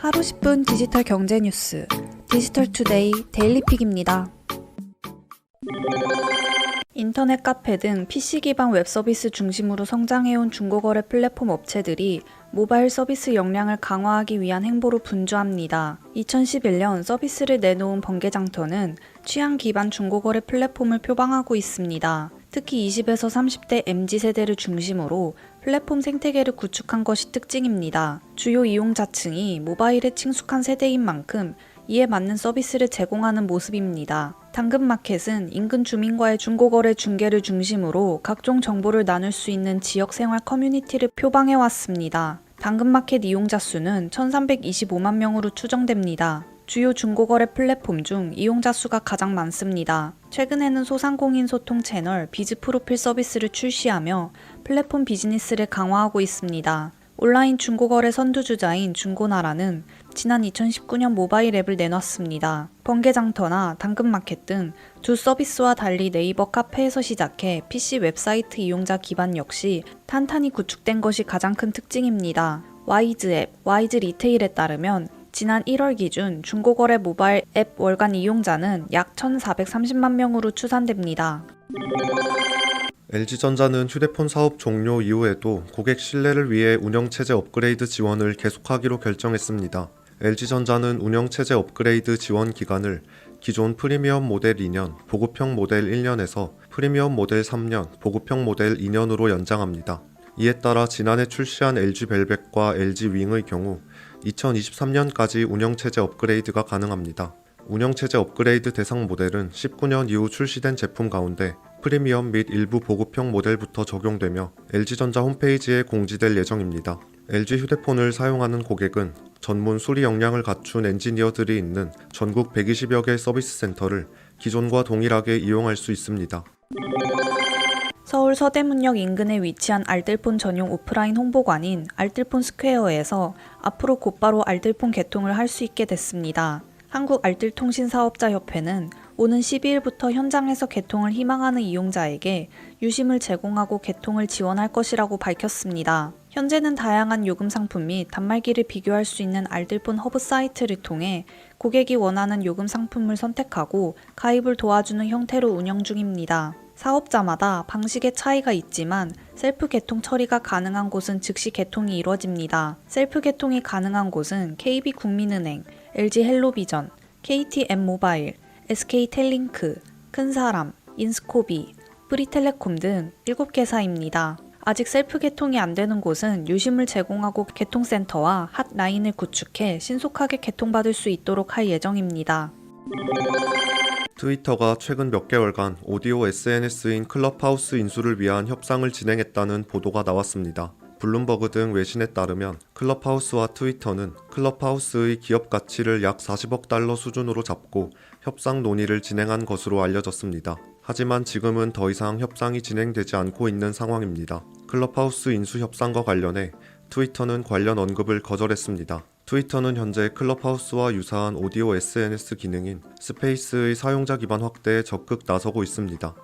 하루 10분 디지털 경제 뉴스 디지털투데이 데일리픽입니다. 인터넷 카페 등 PC 기반 웹 서비스 중심으로 성장해온 중고거래 플랫폼 업체들이 모바일 서비스 역량을 강화하기 위한 행보로 분주합니다. 2011년 서비스를 내놓은 번개장터는 취향 기반 중고거래 플랫폼을 표방하고 있습니다. 특히 20에서 30대 MZ세대를 중심으로 플랫폼 생태계를 구축한 것이 특징입니다. 주요 이용자층이 모바일에 친숙한 세대인 만큼 이에 맞는 서비스를 제공하는 모습입니다. 당근마켓은 인근 주민과의 중고거래 중개를 중심으로 각종 정보를 나눌 수 있는 지역생활 커뮤니티를 표방해왔습니다. 당근마켓 이용자 수는 1325만 명으로 추정됩니다. 주요 중고거래 플랫폼 중 이용자 수가 가장 많습니다. 최근에는 소상공인 소통 채널 비즈프로필 서비스를 출시하며 플랫폼 비즈니스를 강화하고 있습니다. 온라인 중고거래 선두주자인 중고나라는 지난 2019년 모바일 앱을 내놨습니다. 번개장터나 당근마켓 등 두 서비스와 달리 네이버 카페에서 시작해 PC 웹사이트 이용자 기반 역시 탄탄히 구축된 것이 가장 큰 특징입니다. 와이즈 앱, 와이즈 리테일에 따르면 지난 1월 기준 중고거래 모바일 앱 월간 이용자는 약 1,430만 명으로 추산됩니다. LG전자는 휴대폰 사업 종료 이후에도 고객 신뢰를 위해 운영체제 업그레이드 지원을 계속하기로 결정했습니다. LG전자는 운영체제 업그레이드 지원 기간을 기존 프리미엄 모델 2년, 보급형 모델 1년에서 프리미엄 모델 3년, 보급형 모델 2년으로 연장합니다. 이에 따라 지난해 출시한 LG벨벳과 LG윙의 경우 2023년까지 운영체제 업그레이드가 가능합니다. 운영체제 업그레이드 대상 모델은 19년 이후 출시된 제품 가운데 프리미엄 및 일부 보급형 모델부터 적용되며 LG전자 홈페이지에 공지될 예정입니다. LG 휴대폰을 사용하는 고객은 전문 수리 역량을 갖춘 엔지니어들이 있는 전국 120여 개 서비스 센터를 기존과 동일하게 이용할 수 있습니다. 서울 서대문역 인근에 위치한 알뜰폰 전용 오프라인 홍보관인 알뜰폰 스퀘어에서 앞으로 곧바로 알뜰폰 개통을 할 수 있게 됐습니다. 한국알뜰통신사업자협회는 오는 12일부터 현장에서 개통을 희망하는 이용자에게 유심을 제공하고 개통을 지원할 것이라고 밝혔습니다. 현재는 다양한 요금 상품 및 단말기를 비교할 수 있는 알뜰폰 허브 사이트를 통해 고객이 원하는 요금 상품을 선택하고 가입을 도와주는 형태로 운영 중입니다. 사업자마다 방식의 차이가 있지만 셀프 개통 처리가 가능한 곳은 즉시 개통이 이뤄집니다. 셀프 개통이 가능한 곳은 KB국민은행, LG헬로비전, KTM모바일, SK텔링크, 큰사람, 인스코비, 프리텔레콤 등 7개사입니다. 아직 셀프 개통이 안 되는 곳은 유심을 제공하고 개통센터와 핫라인을 구축해 신속하게 개통받을 수 있도록 할 예정입니다. 트위터가 최근 몇 개월간 오디오 SNS인 클럽하우스 인수를 위한 협상을 진행했다는 보도가 나왔습니다. 블룸버그 등 외신에 따르면 클럽하우스와 트위터는 클럽하우스의 기업 가치를 약 40억 달러 수준으로 잡고 협상 논의를 진행한 것으로 알려졌습니다. 하지만 지금은 더 이상 협상이 진행되지 않고 있는 상황입니다. 클럽하우스 인수 협상과 관련해 트위터는 관련 언급을 거절했습니다. 트위터는 현재 클럽하우스와 유사한 오디오 SNS 기능인 스페이스의 사용자 기반 확대에 적극 나서고 있습니다.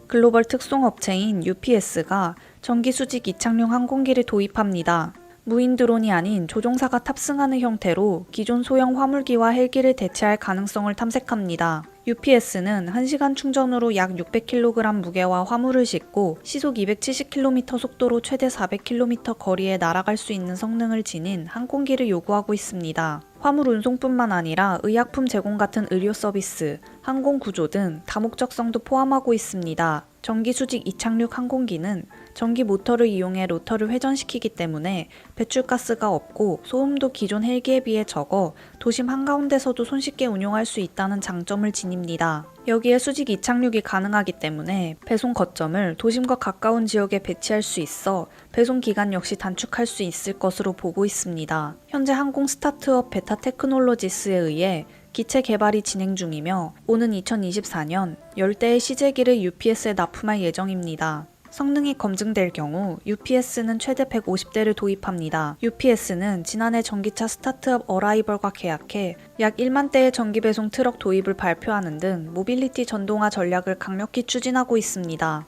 글로벌 특송업체인 UPS가 전기 수직 이착륙 항공기를 도입합니다. 무인 드론이 아닌 조종사가 탑승하는 형태로 기존 소형 화물기와 헬기를 대체할 가능성을 탐색합니다. UPS는 1시간 충전으로 약 600kg 무게와 화물을 싣고 시속 270km 속도로 최대 400km 거리에 날아갈 수 있는 성능을 지닌 항공기를 요구하고 있습니다. 화물 운송뿐만 아니라 의약품 제공 같은 의료 서비스, 항공 구조 등 다목적성도 포함하고 있습니다. 전기 수직 이착륙 항공기는 전기 모터를 이용해 로터를 회전시키기 때문에 배출가스가 없고 소음도 기존 헬기에 비해 적어 도심 한가운데서도 손쉽게 운용할 수 있다는 장점을 지닙니다. 여기에 수직 이착륙이 가능하기 때문에 배송 거점을 도심과 가까운 지역에 배치할 수 있어 배송 기간 역시 단축할 수 있을 것으로 보고 있습니다. 현재 항공 스타트업 베타 테크놀로지스에 의해 기체 개발이 진행 중이며 오는 2024년 10대의 시제기를 UPS에 납품할 예정입니다. 성능이 검증될 경우 UPS는 최대 150대를 도입합니다. UPS는 지난해 전기차 스타트업 어라이벌과 계약해 약 1만 대의 전기 배송 트럭 도입을 발표하는 등 모빌리티 전동화 전략을 강력히 추진하고 있습니다.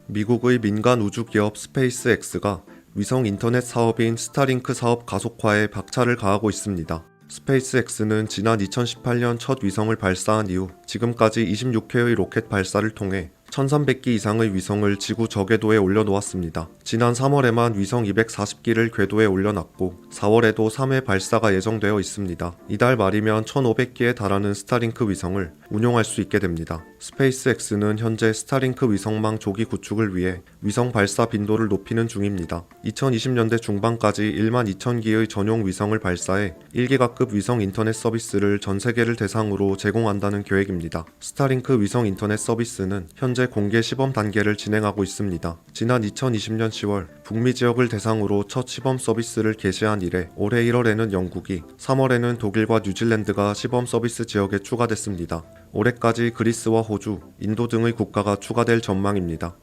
미국의 민간 우주 기업 스페이스X가 위성 인터넷 사업인 스타링크 사업 가속화에 박차를 가하고 있습니다. 스페이스X는 지난 2018년 첫 위성을 발사한 이후 지금까지 26회의 로켓 발사를 통해 1300기 이상의 위성을 지구 저궤도에 올려놓았습니다. 지난 3월에만 위성 240기를 궤도에 올려놨고 4월에도 3회 발사가 예정되어 있습니다. 이달 말이면 1500기에 달하는 스타링크 위성을 운용할 수 있게 됩니다. 스페이스X는 현재 스타링크 위성망 조기 구축을 위해 위성 발사 빈도를 높이는 중입니다. 2020년대 중반까지 1만 2000기의 전용 위성을 발사해 1기가급 위성 인터넷 서비스를 전 세계를 대상으로 제공한다는 계획입니다. 스타링크 위성 인터넷 서비스는 현재 공개 시범 단계를 진행하고 있습니다. 지난 2020년 10월 북미 지역을 대상으로 첫 시범 서비스를 개시한 이래 올해 1월에는 영국이, 3월에는 독일과 뉴질랜드가 시범 서비스 지역에 추가됐습니다. 올해까지 그리스와 호주, 인도 등의 국가가 추가될 전망입니다.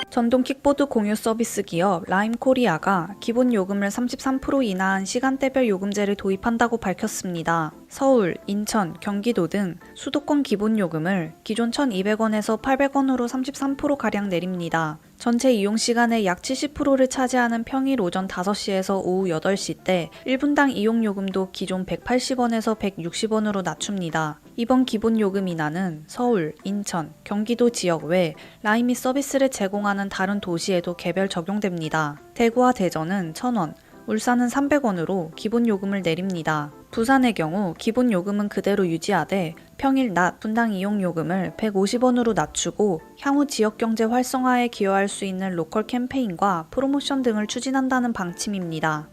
전동 킥보드 공유 서비스 기업 라임코리아가 기본 요금을 33% 인하한 시간대별 요금제를 도입한다고 밝혔습니다. 서울, 인천, 경기도 등 수도권 기본 요금을 기존 1,200원에서 800원으로 33%가량 내립니다. 전체 이용 시간의 약 70%를 차지하는 평일 오전 5시에서 오후 8시 때 1분당 이용 요금도 기존 180원에서 160원으로 낮춥니다. 이번 기본 요금 인하는 서울, 인천, 경기도 지역 외 라임이 서비스를 제공하는 다른 도시에도 개별 적용됩니다. 대구와 대전은 1,000원, 울산은 300원으로 기본 요금을 내립니다. 부산의 경우 기본 요금은 그대로 유지하되 평일 낮 분당 이용 요금을 150원으로 낮추고 향후 지역 경제 활성화에 기여할 수 있는 로컬 캠페인과 프로모션 등을 추진한다는 방침입니다.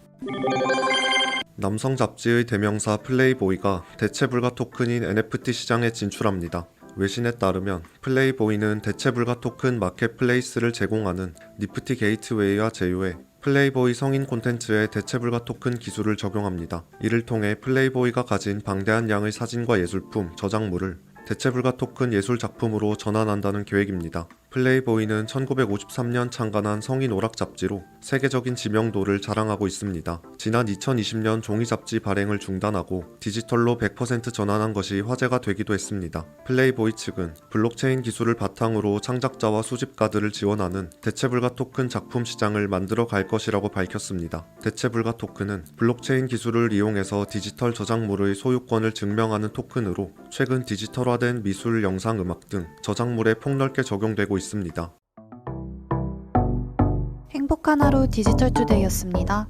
남성 잡지의 대명사 플레이보이가 대체불가 토큰인 NFT 시장에 진출합니다. 외신에 따르면 플레이보이는 대체불가 토큰 마켓플레이스를 제공하는 니프티 게이트웨이와 제휴해 플레이보이 성인 콘텐츠에 대체불가 토큰 기술을 적용합니다. 이를 통해 플레이보이가 가진 방대한 양의 사진과 예술품, 저작물을 대체불가 토큰 예술 작품으로 전환한다는 계획입니다. 플레이보이는 1953년 창간한 성인 오락 잡지로 세계적인 지명도를 자랑하고 있습니다. 지난 2020년 종이 잡지 발행을 중단하고 디지털로 100% 전환한 것이 화제가 되기도 했습니다. 플레이보이 측은 블록체인 기술을 바탕으로 창작자와 수집가들을 지원하는 대체불가 토큰 작품 시장을 만들어 갈 것이라고 밝혔습니다. 대체불가 토큰은 블록체인 기술을 이용해서 디지털 저작물의 소유권을 증명하는 토큰으로 최근 디지털화된 미술, 영상, 음악 등 저작물에 폭넓게 적용되고 있습니다. 행복한 하루 디지털 투데이였습니다.